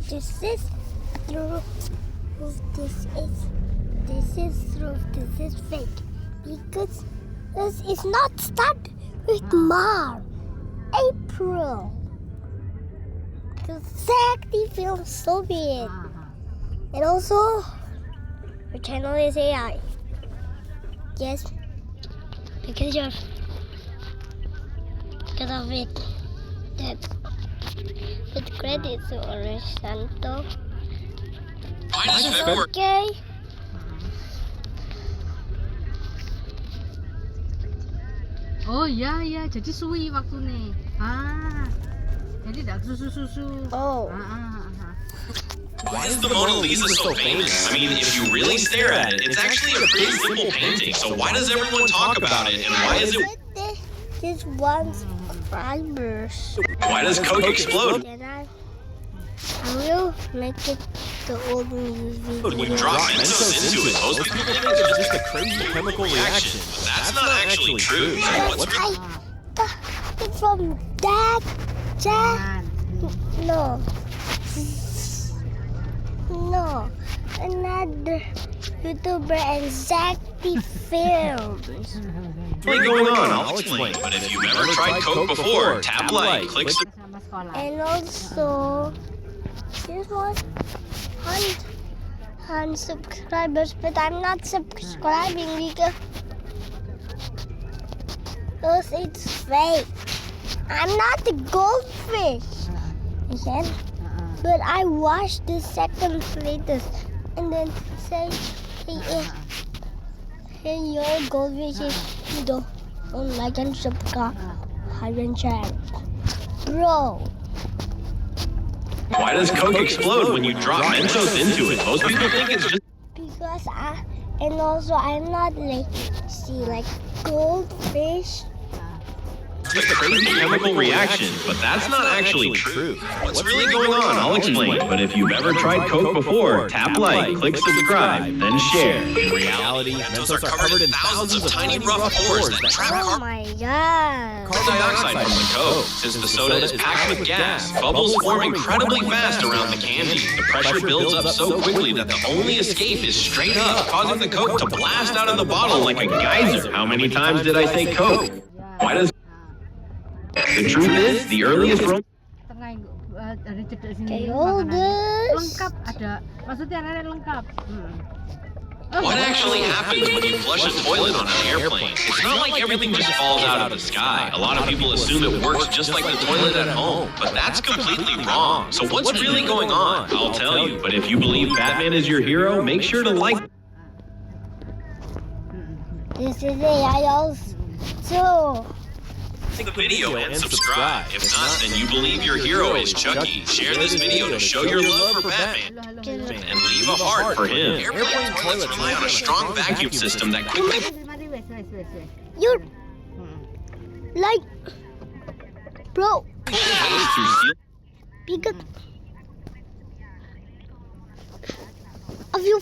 This is true. This is true. This is fake. Because this is not start with March, April. Exactly feels Soviet. And also, your channel is AI. Yes, because of it. That with credit to Orange Santo. Okay. Oh iya iya, jadi suwi waktu nih. Jadi tidak susu. Oh. Why is the Mona Lisa so famous? I mean, if you really stare at it, it's actually a pretty simple painting. So why does everyone talk about it, and why is it? This one subscribers. Why does Coke explode? Then I will make it the old movie. When you drop Mentos into it, most people think it's just a crazy chemical reaction, but that's not actually true. So what's I got it from Dad. No. No. Another YouTuber and Zachty Films. What's really going on? I'll explain. But if you've ever tried Coke before, tap like, click And also, this was 100 subscribers, but I'm not subscribing because it's fake. I'm not a goldfish. Again. But I watched the second latest and then say, hey, your goldfish is you don't like and subscribe and share. Bro. Why does Coke explode when you drop Mentos into it? Most people think it's just Because and also I'm not lazy like goldfish. a crazy chemical reaction, but that's not actually true. What's really going on? I'll explain. But if you've ever tried Coke before, tap like, click subscribe, then share. In reality, Mentos are covered in thousands of tiny rough pores that trap Oh my god. carbon dioxide from the Coke. Since the soda is packed with gas, bubbles form incredibly fast around the candy. The pressure builds up so quickly that the only escape is straight up, causing the Coke to blast out of the bottle like a geyser. How many times did I say Coke? Why does... The truth is, the earliest Roman... Dari cedek sini Kayak makanannya udah. lengkap ada. Maksudnya ada lengkap. What actually happens when you flush a toilet on an airplane? It's not like everything just falls out of the sky. A lot of people assume it works just like the toilet at home, but that's completely wrong. So what's really going on? I'll tell you, but if you believe Batman is your hero, make sure to like This is AI also. the video and subscribe. If not, then you believe your hero is Chucky. Share this video to show your love for Batman and leave a heart for him. Airplane toilets rely on a strong vacuum system that quickly You're like, bro, goes through steel. because of you,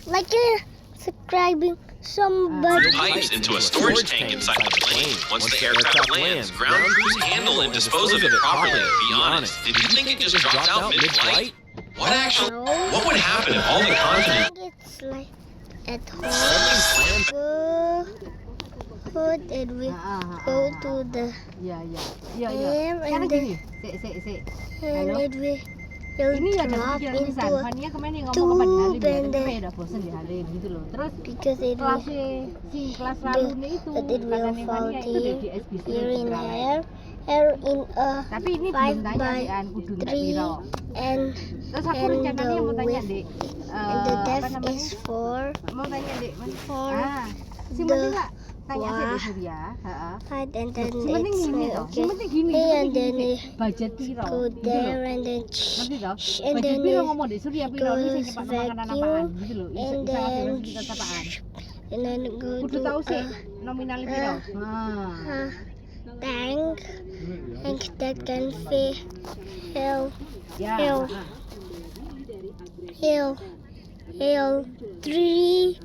like you're subscribing somebody. Pipes into a storage tank inside the plane. Once the aircraft lands, ground crews handle and dispose of it properly. Be honest, did you think it just dropped out mid-flight? What actually? What would happen if all the continents? It's like at home. Food and we go to the Iya. air Karena and gini, then Halo? and we will Ini ada drop pikiran misal, into Fania kemarin ngomong apa di Halim ya, tube tapi udah bosen di Halim gitu loh. Terus because it will kelas lalunya itu, but it will katanya fall Fania itu udah di here SBC in Instagram. air in a Tapi ini 5 belum tanya by di An Kudu tak 3 piro. and Terus aku and rencananya the mau tanya width dek, and the apa depth namanya? is 4 Mau tanya dek, Mas. for Si the penting nggak tanya sih wah. dek Surya, heeh. height and then Si penting it's gini loh, si okay. penting gini, Hey, si and then penting gini. it Budget piro, go gitu loh. there and then Ngerti toh? and Budget then piro it ngomong deh Surya piro ini sing goes nyepak makanan apaan vacuum gitu loh. and Bisa ngasih then kita apaan. and then go Kudu to tahu sih a nominalnya piro. tank and that can fill Ya. Hill. Hill 3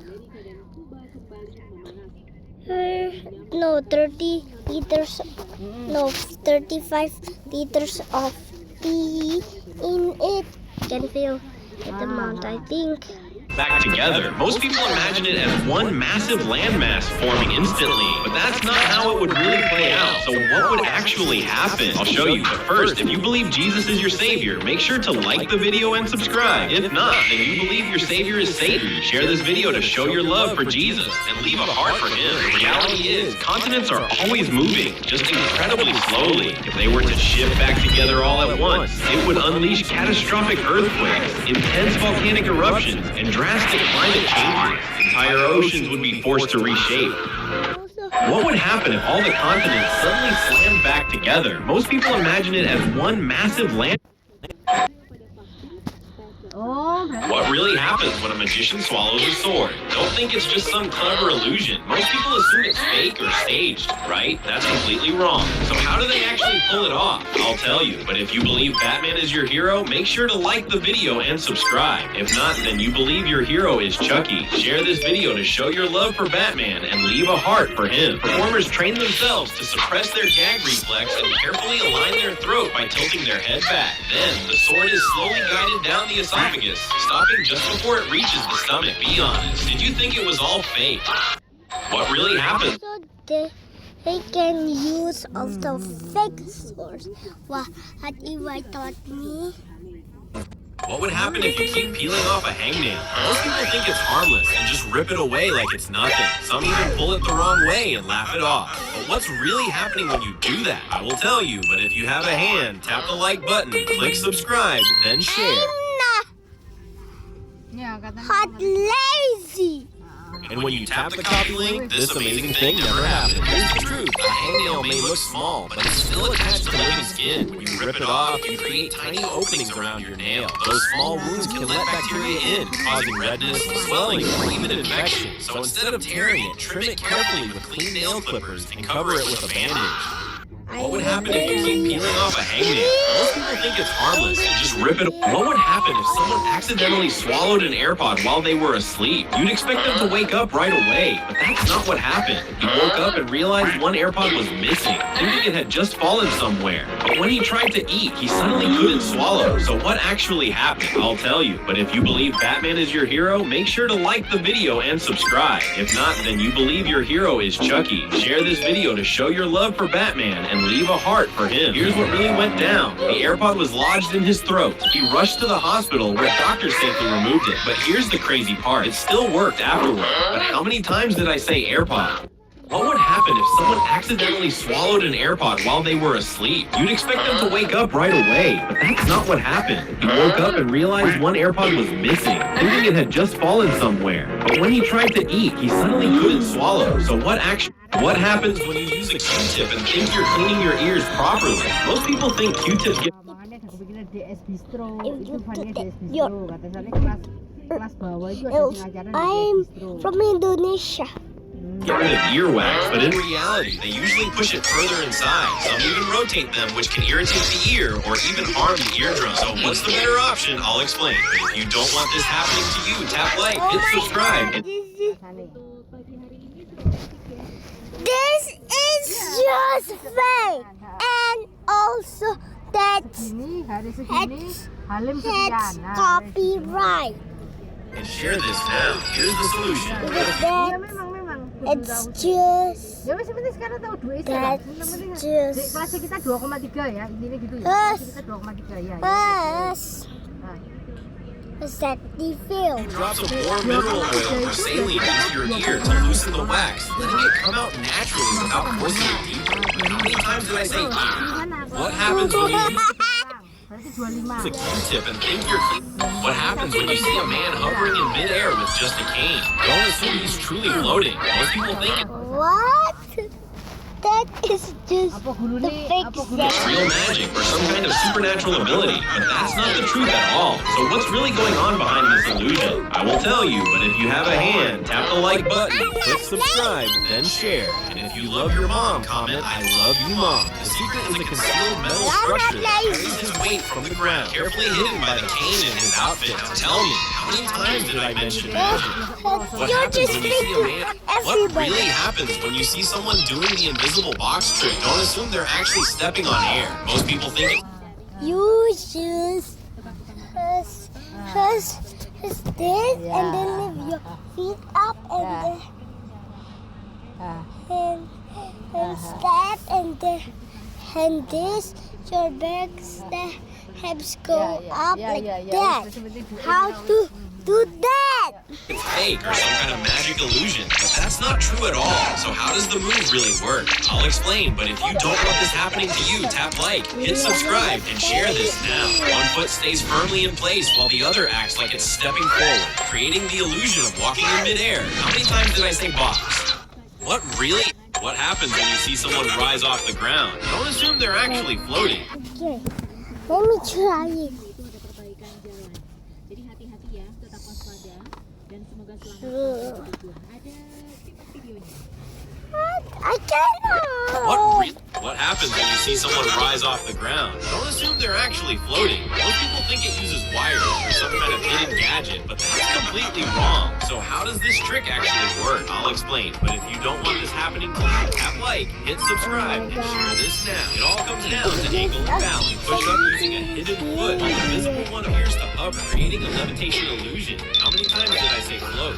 no 30 liters no 35 liters of be in it. Can feel the amount, I think. Back together. Most people imagine it as one massive landmass forming instantly, but that's not how it would really play out. So what would actually happen? I'll show you. But first, if you believe Jesus is your savior, make sure to like the video and subscribe. If not, then you believe your savior is Satan. Share this video to show your love for Jesus and leave a heart for him. The reality is, continents are always moving, just incredibly slowly. If they were to shift back together all at once, it would unleash catastrophic earthquakes, intense volcanic eruptions, and drastic climate changes. Entire oceans would be forced to reshape. What would happen if all the continents suddenly slammed back together? Most people imagine it as one massive land. Oh, berarti What really happens when a magician swallows a sword? Don't think it's just some clever illusion. Most people assume it's fake or staged, right? That's completely wrong. So how do they actually pull it off? I'll tell you. But if you believe Batman is your hero, make sure to like the video and subscribe. If not, then you believe your hero is Chucky. Share this video to show your love for Batman and leave a heart for him. Performers train themselves to suppress their gag reflex and carefully align their throat by tilting their head back. Then, the sword is slowly guided down the esophagus, stopping just before it reaches the stomach. Be honest, did you think it was all fake? What really happened? So they can use of the fake source. What Eva taught me. What would happen if you keep peeling off a hangnail? Most people think it's harmless and just rip it away like it's nothing. Some even pull it the wrong way and laugh it off. But what's really happening when you do that? I will tell you, but if you have a hand, tap the like button, click subscribe, then share. ya katanya. Hot lazy. And when you tap the copy link, this amazing thing never happened. Here's the truth. A hangnail may look small, but it's still attached to living skin. When you rip it off, you create tiny openings around your nail. Those small wounds can let bacteria in, causing redness, swelling, or even infection. So instead of tearing it, trim it carefully with clean nail clippers and cover it with a bandage. What would happen if you keep peeling off a hangnail? Most people think it's harmless and just rip it. What would happen if someone accidentally swallowed an AirPod while they were asleep? You'd expect them to wake up right away, but that's not what happened. He woke up and realized one AirPod was missing, thinking it had just fallen somewhere. But when he tried to eat, he suddenly couldn't swallow. So what actually happened? I'll tell you. But if you believe Batman is your hero, make sure to like the video and subscribe. If not, then you believe your hero is Chucky. Share this video to show your love for Batman and leave a heart for him. Here's what really went down. The AirPod was lodged in his throat. He rushed to the hospital where doctors safely removed it. But here's the crazy part. It still worked afterward. But how many times did I say AirPod? What would happen if someone accidentally swallowed an AirPod while they were asleep? You'd expect them to wake up right away, but that's not what happened. He woke up and realized one AirPod was missing, thinking it had just fallen somewhere. But when he tried to eat, he suddenly couldn't swallow. So what happens when you use a Q-tip and think you're cleaning your ears properly? Most people think Q-tips get Makanya aku pikirnya DS Bistro itu If fannya DS you- Bistro kata soalnya kelas bawah itu ada pengajaran di I'm DS Bistro. from Indonesia. rid of earwax, but in reality, they usually push it further inside. Some even rotate them, which can irritate the ear or even harm the eardrum. So what's the better option? I'll explain. But if you don't want this happening to you, tap like, hit subscribe, and This is just fake. And also that's Ini hari segini Halim sekian. that's Nah, copyright. share this now. Here's the solution. Because Ya that memang it's just ya wes penting sekarang tahu dua itu That's just- kelasnya kita 2,3 ya intinya gitu ya Yes. kelasnya kita 2,3 ya us. Nah, Is that the film? Drops of warm mineral oil or saline into your ear to loosen the wax, letting it come out naturally without forcing it deeper. How many times did I say ear? What happens when you use berarti 25 a Q-tip and think you're clean? What happens when you see a man hovering in midair with just a cane? Don't assume he's truly floating. Most people think What? That is just apa guru the nih fake apa guru it's real magic or some kind of supernatural ability, but that's not the truth at all. So what's really going on behind this illusion? I will tell you, but if you have a hand, tap the like button, click subscribe, then share. And if you love your mom, comment, I love you, Mom. The secret is a concealed metal structure that carries his weight from the ground, carefully hidden by the cane in his outfit. Now tell me, how many times did I mention magic? What You're happens just when you see a faking man? What everybody. really happens when you see someone doing the invisible box trick? Don't assume they're actually stepping on air. Most people think Use It's this, and then lift your feet up, and then step, and this. Your legs, the hips go up like that. How to do that? It's fake or some kind of magic illusion, but that's not true at all. So how does the move really work? I'll explain, but if you don't want this happening to you, tap like, hit subscribe, and share this now. One foot stays firmly in place while the other acts like it's stepping forward, creating the illusion of walking in midair. How many times did I say box? What really? What happens when you see someone rise off the ground? Don't assume they're actually floating. Okay, let me try it. Jadi hati-hati ya, tetap waspada dan semoga selamat. Ada simak videonya. I cannot. What happens when you see someone rise off the ground? Don't assume they're actually floating. Most people think it uses wires or some kind of hidden gadget, but that's completely wrong. So how does this trick actually work? I'll explain, but if you don't want this happening to you, tap like, hit subscribe, and share this now. It all comes down to angle and balance. Push up using a hidden foot while the visible one appears to hover, creating a levitation illusion. How many times did I say float?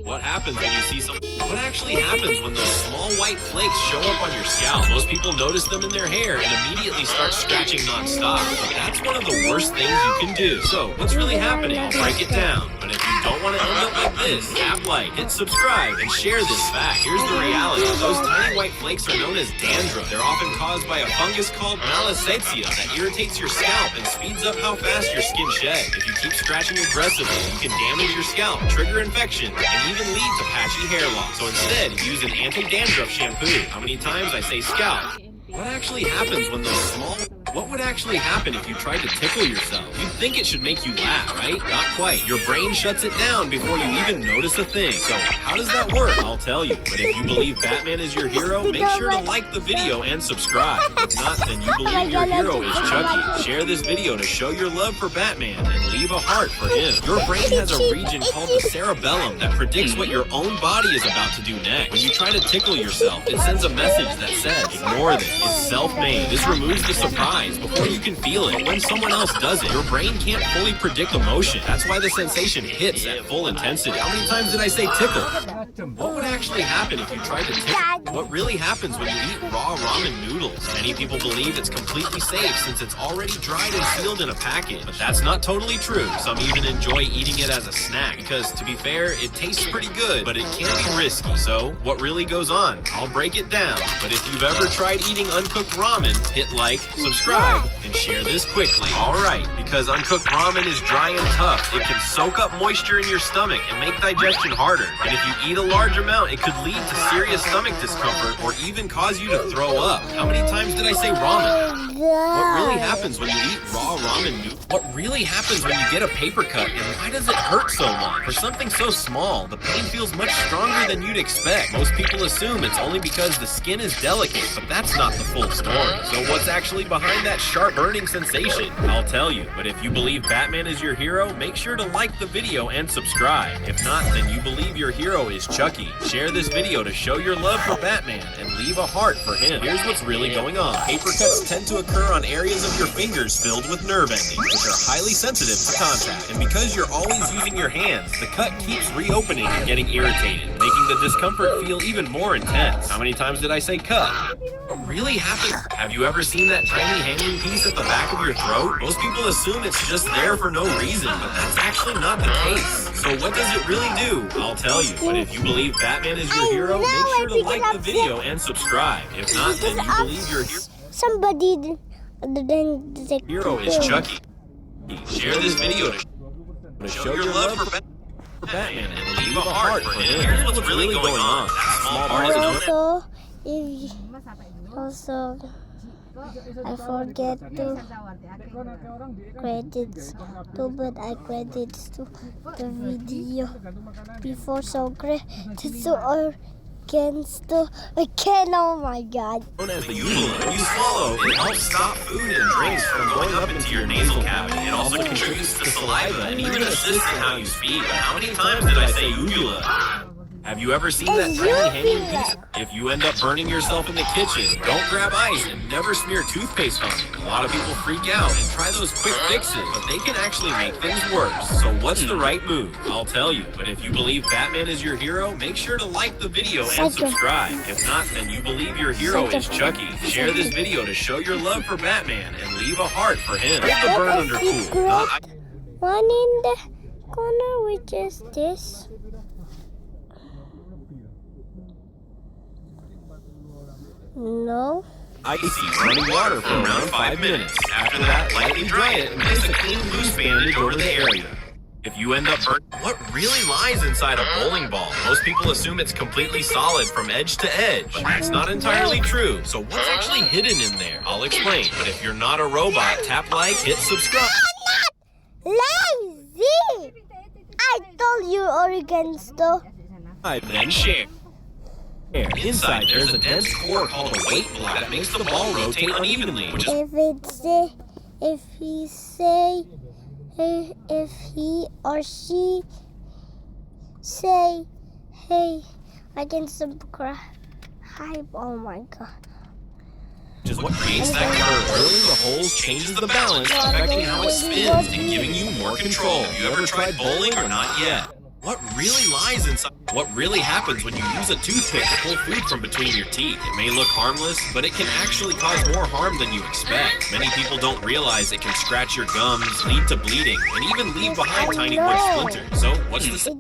What happens when you see some? What actually happens when those small white flakes show up on your scalp? Most people notice them in their hair and immediately start scratching nonstop. But that's one of the worst things you can do. So what's really happening? I'll break it down. But if you don't want to end up like this, tap like, hit subscribe, and share this fact. Here's the reality. Those tiny white flakes are known as dandruff. They're often caused by a fungus called Malassezia that irritates your scalp and speeds up how fast your skin sheds. If you keep scratching aggressively, you can damage your scalp, trigger infection, and even lead to patchy hair loss. So instead, use an anti-dandruff shampoo. How many times I say scalp? What actually happens when those small... What would actually happen if you tried to tickle yourself? You'd think it should make you laugh, right? Not quite. Your brain shuts it down before you even notice a thing. So how does that work? I'll tell you. But if you believe Batman is your hero, make sure to like the video and subscribe. If not, then you believe your hero is Chucky. Share this video to show your love for Batman and leave a heart for him. Your brain has a region called the cerebellum that predicts what your own body is about to do next. When you try to tickle yourself, it sends a message that says, ignore this. It's self-made. This removes the surprise before you can feel it. When someone else does it, your brain can't fully predict emotion. That's why the sensation hits at full intensity. How many times did I say tickle? What would actually happen if you tried to tickle? What really happens when you eat raw ramen noodles? Many people believe it's completely safe since it's already dried and sealed in a packet. But that's not totally true. Some even enjoy eating it as a snack because, to be fair, it tastes pretty good, but it can be risky. So, what really goes on? I'll break it down. But if you've ever tried eating uncooked ramen, hit like, subscribe, and share this quickly. Alright, because uncooked ramen is dry and tough, it can soak up moisture in your stomach and make digestion harder. And if you eat a large amount, it could lead to serious stomach discomfort or even cause you to throw up. How many times did I say ramen? What really happens when you eat raw ramen noodles? What really happens when you get a paper cut, and why does it hurt so much? For something so small, the pain feels much stronger than you'd expect. Most people assume it's only because the skin is delicate, but that's not the full story. So what's actually behind that sharp burning sensation? I'll tell you, but if you believe Batman is your hero, make sure to like the video and subscribe. If not, then you believe your hero is Chucky. Share this video to show your love for Batman and leave a heart for him. Here's what's really going on. Paper cuts tend to occur on areas of your fingers filled with nerve endings, which are highly sensitive to contact. And because you're always using your hands, the cut keeps reopening and getting irritated, making the discomfort feel even more intense. How many times did I say cut? What really happens? Have you ever seen that tiny hanging piece at the back of your throat? Most people assume it's just there for no reason, but that's actually not the case. So what does it really do? I'll tell you. But if you believe Batman is your hero, make sure to like the video and subscribe. If not, then you believe your Somebody then the hero is Chucky. Share this video to show your love for Batman and leave a heart for him. Here's what's really going on. That small part is known as... Also, I forget to credits to, but I credits to the video before, so credits to against the again. Oh my God! Known as the uvula. When you swallow, it helps stop food and drinks from going up into your nasal cavity. It also contributes to saliva and even assists in how you speak. But how many times did I say uvula? Have you ever seen that It's tiny your hanging feeling. piece? If you end up burning yourself in the kitchen, don't grab ice and never smear toothpaste on it. A lot of people freak out and try those quick fixes, but they can actually make things worse. So what's the right move? I'll tell you, but if you believe Batman is your hero, make sure to like the video and Second. subscribe. If not, then you believe your hero is Second. Chucky. Share this video to show your love for Batman and leave a heart for him. Put the What burn a under cool. secret. Not One in the corner, which is this. No. icy running water for around 5 minutes. After that, lightly dry it and place a clean loose bandage over the area. If you end up burnt, what really lies inside a bowling ball? Most people assume it's completely solid from edge to edge. That's not entirely true. So what's actually hidden in there? I'll explain. But if you're not a robot, tap like, hit subscribe. Lazy! I told you Oregon store. Then share. Inside, there's a dense core called a weight block that makes the ball rotate unevenly, which is If he or she say, hey, I can subscribe. Oh my god. what creates that curve. Drilling the holes changes the balance, affecting how it spins and giving you more control. Have you ever tried bowling or not yet? What really lies inside? What really happens when you use a toothpick to pull food from between your teeth? It may look harmless, but it can actually cause more harm than you expect. Many people don't realize it can scratch your gums, lead to bleeding, and even leave behind tiny wood splinters. So, what's the It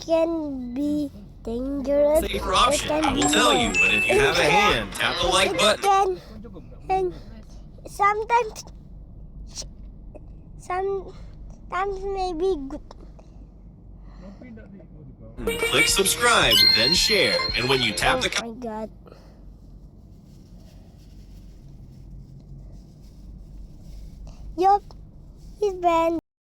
can be dangerous. safer option? I will tell you, but if you have a hand, tap the like button. And sometimes maybe good. Click subscribe, then share. And when you tap the Oh my god. Yup, he's banned.